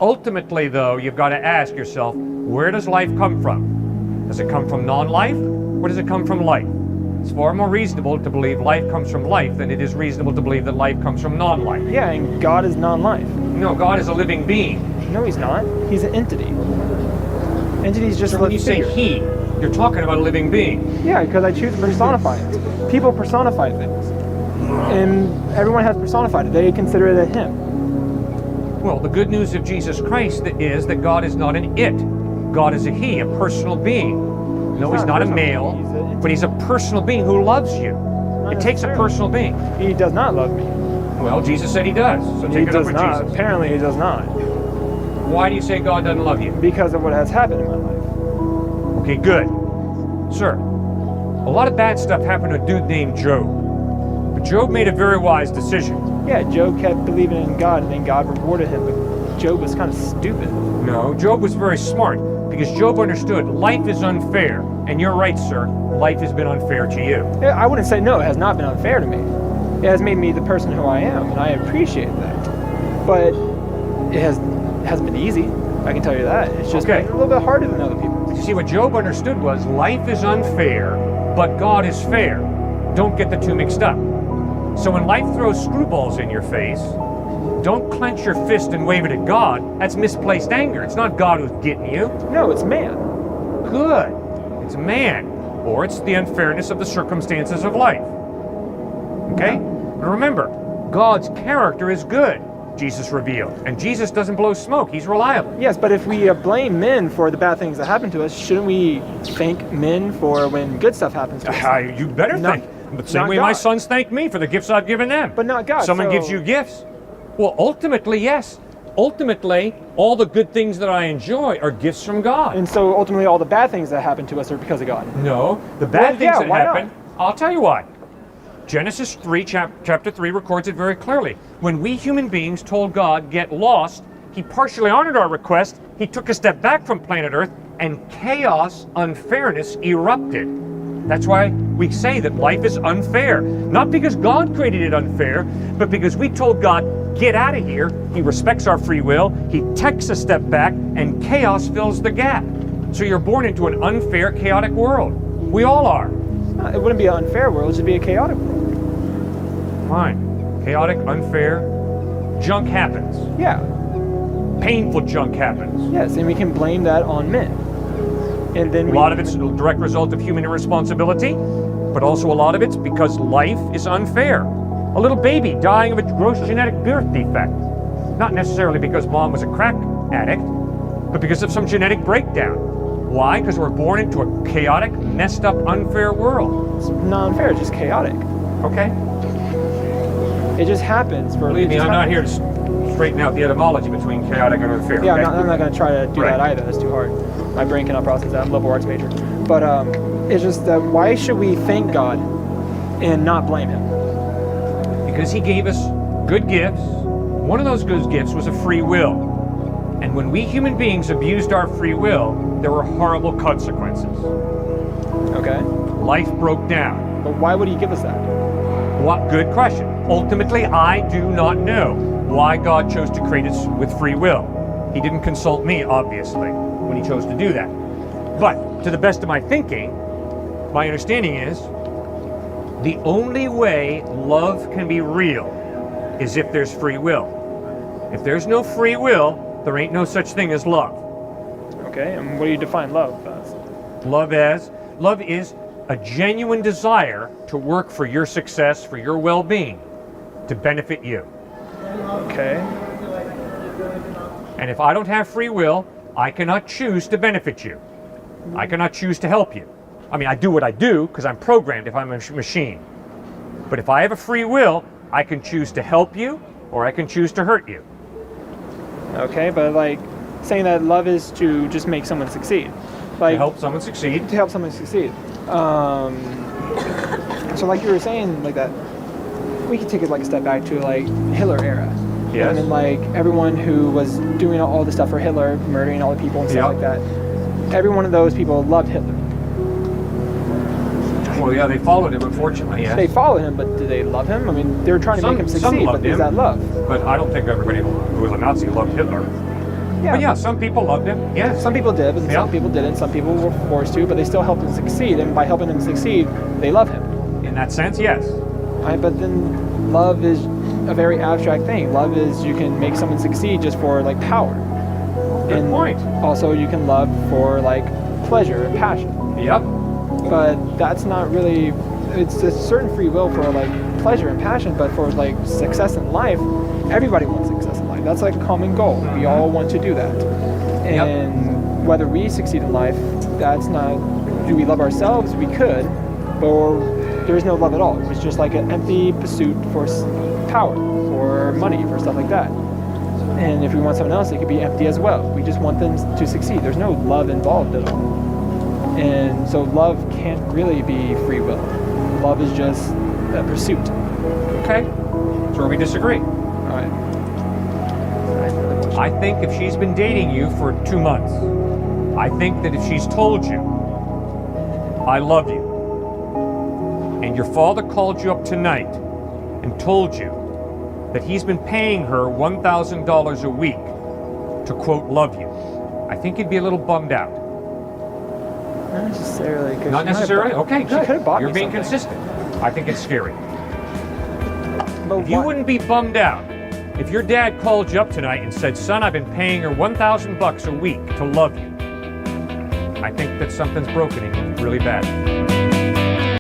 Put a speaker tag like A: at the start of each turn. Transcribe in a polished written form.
A: Ultimately, though, you've got to ask yourself, where does life come from? Does it come from non-life, or does it come from life? It's far more reasonable to believe life comes from life than it is reasonable to believe that life comes from non-life.
B: Yeah, and God is non-life.
A: No, God is a living being.
B: No, he's not. He's an entity. Entity's just
A: So when you say he, you're talking about a living being.
B: Yeah, because I choose to personify it. People personify things. And everyone has personified it. They consider it a him.
A: Well, the good news of Jesus Christ is that God is not an it. God is a he, a personal being. No, he's not a male, but he's a personal being who loves you. It takes a personal being.
B: He does not love me.
A: Well, Jesus said he does. So take it up with Jesus.
B: Apparently he does not.
A: Why do you say God doesn't love you?
B: Because of what has happened in my life.
A: Okay, good. Sir, a lot of bad stuff happened to a dude named Job. But Job made a very wise decision.
B: Yeah, Job kept believing in God, and then God rewarded him, but Job was kind of stupid.
A: No, Job was very smart, because Job understood life is unfair. And you're right, sir, life has been unfair to you.
B: Yeah, I wouldn't say no, it has not been unfair to me. It has made me the person who I am, and I appreciate that. But it hasn't been easy, I can tell you that. It's just been a little bit harder than other people.
A: You see, what Job understood was life is unfair, but God is fair. Don't get the two mixed up. So when life throws screwballs in your face, don't clench your fist and wave it at God. That's misplaced anger. It's not God who's getting you.
B: No, it's man.
A: Good. It's man. Or it's the unfairness of the circumstances of life. Okay? But remember, God's character is good, Jesus revealed. And Jesus doesn't blow smoke. He's reliable.
B: Yes, but if we blame men for the bad things that happen to us, shouldn't we thank men for when good stuff happens to us?
A: You better thank. The same way my sons thank me for the gifts I've given them.
B: But not God.
A: Someone gives you gifts. Well, ultimately, yes. Ultimately, all the good things that I enjoy are gifts from God.
B: And so ultimately all the bad things that happen to us are because of God.
A: No, the bad things that happen, I'll tell you why. Genesis 3, chapter 3 records it very clearly. When we human beings told God, get lost, he partially honored our request, he took a step back from planet Earth, and chaos, unfairness erupted. That's why we say that life is unfair. Not because God created it unfair, but because we told God, get out of here. He respects our free will. He takes a step back, and chaos fills the gap. So you're born into an unfair, chaotic world. We all are.
B: It wouldn't be an unfair world, it should be a chaotic world.
A: Fine. Chaotic, unfair, junk happens.
B: Yeah.
A: Painful junk happens.
B: Yes, and we can blame that on men. And then
A: a lot of it's a direct result of human irresponsibility, but also a lot of it's because life is unfair. A little baby dying of a gross genetic birth defect. Not necessarily because mom was a crack addict, but because of some genetic breakdown. Why? Because we're born into a chaotic, messed up, unfair world.
B: It's not unfair, it's just chaotic.
A: Okay.
B: It just happens.
A: Believe me, I'm not here to straighten out the etymology between chaotic and unfair.
B: Yeah,
A: okay?
B: I'm not going to try to do that either. That's too hard. My brain cannot process that. I'm a liberal arts major. But it's just that why should we thank God and not blame him?
A: Because he gave us good gifts. One of those good gifts was a free will. And when we human beings abused our free will, there were horrible consequences.
B: Okay.
A: Life broke down.
B: But why would he give us that?
A: What good question. Ultimately, I do not know why God chose to create us with free will. He didn't consult me, obviously, when he chose to do that. But to the best of my thinking, my understanding is the only way love can be real is if there's free will. If there's no free will, there ain't no such thing as love.
B: Okay, and what do you define love as?
A: Love is a genuine desire to work for your success, for your well-being, to benefit you.
B: Okay.
A: And if I don't have free will, I cannot choose to benefit you. I cannot choose to help you. I mean, I do what I do because I'm programmed if I'm a machine. But if I have a free will, I can choose to help you or I can choose to hurt you.
B: Okay, but like saying that love is to just make someone succeed. Like,
A: to help someone succeed.
B: To help someone succeed. So like you were saying, like that, we could take it like a step back to like Hitler era.
A: Yes.
B: And then like everyone who was doing all the stuff for Hitler, murdering all the people and stuff like that, every one of those people loved Hitler.
A: Well, yeah, they followed him, unfortunately, yes.
B: They followed him, but did they love him? I mean, they were trying to make him succeed, but is that love?
A: But I don't think everybody who was a Nazi loved Hitler.
B: Yeah.
A: But yeah, some people loved him. Yes.
B: Some people did, but
A: Yeah.
B: some people didn't. Some people were forced to, but they still helped him succeed. And by helping him succeed, they love him.
A: In that sense, yes.
B: But then love is a very abstract thing. Love is you can make someone succeed just for like power.
A: Good point.
B: Also, you can love for like pleasure and passion.
A: Yep.
B: But that's not really. It's a certain free will for like pleasure and passion, but for like success in life, everybody wants success in life. That's like a common goal. We all want to do that. And whether we succeed in life, that's not. Do we love ourselves? We could, or there is no love at all. It's just like an empty pursuit for power, for money, for stuff like that. And if we want someone else, it could be empty as well. We just want them to succeed. There's no love involved at all. And so love can't really be free will. Love is just a pursuit.
A: Okay. That's where we disagree.
B: All right.
A: I think if she's been dating you for 2 months, I think that if she's told you, I love you, and your father called you up tonight and told you that he's been paying her $1,000 a week to, quote, love you, I think you'd be a little bummed out.
B: Not necessarily.
A: Not necessarily? Okay, good.
B: She could have bought
A: You're
B: me
A: being
B: something.
A: consistent. I think it's scary.
B: But
A: You wouldn't be bummed out if your dad called you up tonight and said, son, I've been paying her $1,000 a week to love you. I think that something's broken in you really bad.